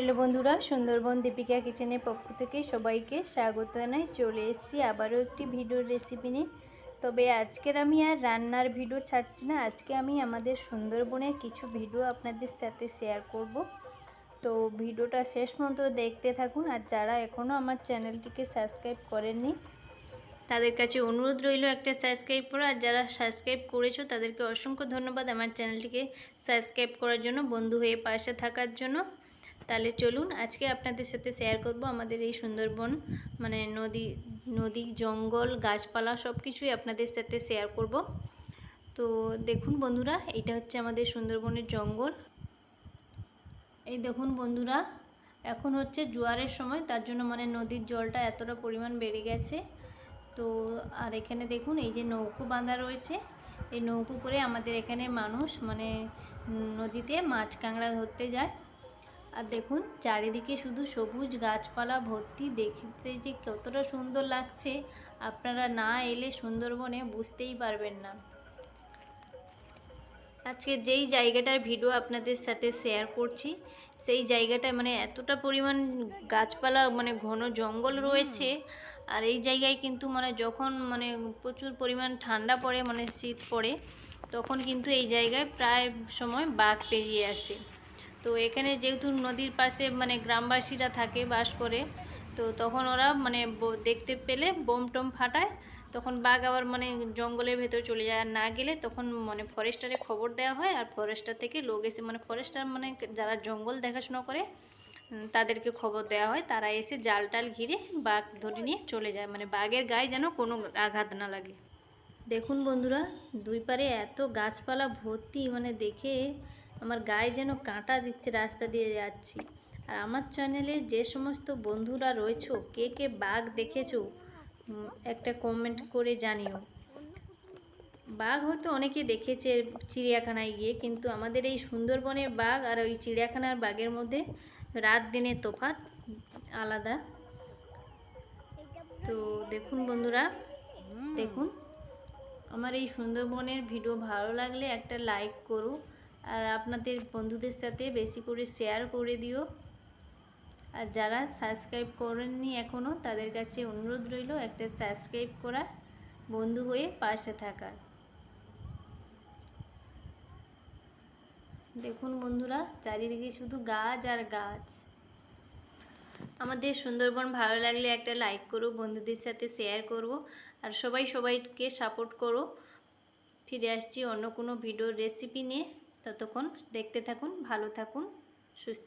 Hello বন্ধুরা, সুন্দরবন দীপিকা কিচেনের পক্ষ থেকে সবাইকে স্বাগত জানাই। চলে এসেছি আবারও একটি ভিডিওর রেসিপি নিয়ে। তবে আজকের আমি আর রান্নার ভিডিও ছাড়ছি না। আজকে আমি আমাদের সুন্দরবনের কিছু ভিডিও আপনাদের সাথে শেয়ার করব। তো ভিডিওটা শেষ পর্যন্ত দেখতে থাকুন। আর যারা এখনও আমার চ্যানেলটিকে সাবস্ক্রাইব করেননি তাদের কাছে অনুরোধ রইল একটা সাবস্ক্রাইব করো। আর যারা সাবস্ক্রাইব করেছো তাদেরকে অসংখ্য ধন্যবাদ আমার চ্যানেলটিকে সাবস্ক্রাইব করার জন্য, বন্ধু হয়ে পাশে থাকার জন্য। তাহলে চলুন, আজকে আপনাদের সাথে শেয়ার করব আমাদের এই সুন্দরবন, মানে নদী জঙ্গল গাছপালা সব কিছুই আপনাদের সাথে শেয়ার করব। তো দেখুন বন্ধুরা, এইটা হচ্ছে আমাদের সুন্দরবনের জঙ্গল। এই দেখুন বন্ধুরা, এখন হচ্ছে জোয়ারের সময়, তার জন্য মানে নদীর জলটা এতটা পরিমাণ বেড়ে গেছে। তো আর এখানে দেখুন এই যে নৌকো বাঁধা রয়েছে, এই নৌকো করে আমাদের এখানে মানুষ মানে নদীতে মাছ কাঁকড়া ধরতে যায়। আর দেখুন চারিদিকে শুধু সবুজ গাছপালা ভর্তি, দেখতে যে কতটা সুন্দর লাগছে আপনারা না এলে সুন্দরবনে বুঝতেই পারবেন না। আজকে যেই জায়গাটার ভিডিও আপনাদের সাথে শেয়ার করছি সেই জায়গাটায় মানে এতটা পরিমাণ গাছপালা মানে ঘন জঙ্গল রয়েছে। আর এই জায়গায় কিন্তু মানে যখন মানে প্রচুর পরিমাণ ঠান্ডা পড়ে, মানে শীত পড়ে, তখন কিন্তু এই জায়গায় প্রায় সময় বাঘ পেরিয়ে আসে। তো এখানে যেহেতু নদীর পাশে মানে গ্রামবাসীরা থাকে, বাস করে, তো তখন ওরা মানে দেখতে পেলে বোম টোম ফাটায়, তখন বাঘ আবার মানে জঙ্গলের ভেতর চলে যায়। আর না গেলে তখন মানে ফরেস্টারে খবর দেওয়া হয়, আর ফরেস্টার থেকে লোক এসে মানে ফরেস্টার মানে যারা জঙ্গল দেখাশোনা করে তাদেরকে খবর দেওয়া হয়, তারা এসে জাল টাল ঘিরে বাঘ ধরে নিয়ে চলে যায়, মানে বাঘের গায়ে যেন কোনো আঘাত না লাগে। দেখুন বন্ধুরা, দুই পারে এত গাছপালা ভর্তি, মানে দেখে আমার গায়ে যেন কাঁটা দিচ্ছে রাস্তা দিয়ে যাচ্ছি। আর আমার চ্যানেলে যে সমস্ত বন্ধুরা রয়েছো, কে কে বাঘ দেখেছো একটা কমেন্ট করে জানিও। বাঘ হয়তো অনেকে দেখেছে চিড়িয়াখানায় গিয়ে, কিন্তু আমাদের এই সুন্দরবনের বাঘ আর ওই চিড়িয়াখানার বাঘের মধ্যে রাত দিনের তফাৎ আলাদা। তো দেখুন বন্ধুরা, দেখুন আমার এই সুন্দরবনের ভিডিও ভালো লাগলে একটা লাইক করো, আর আপনাদের বন্ধুদের সাথে বেশি করে শেয়ার করে দিও। আর যারা সাবস্ক্রাইব করেননি এখনও তাদের কাছে অনুরোধ রইল একটা সাবস্ক্রাইব করা, বন্ধু হয়ে পাশে থাকার। দেখুন বন্ধুরা, চারিদিকে শুধু গাছ আর গাছ। আমাদের সুন্দরবন ভালো লাগলে একটা লাইক করো, বন্ধুদের সাথে শেয়ার করো, আর সবাইকে সাপোর্ট করো। ফিরে আসছি অন্য কোনো ভিডিওর রেসিপি নিয়ে, ততক্ষণ দেখতে থাকুন, ভালো থাকুন।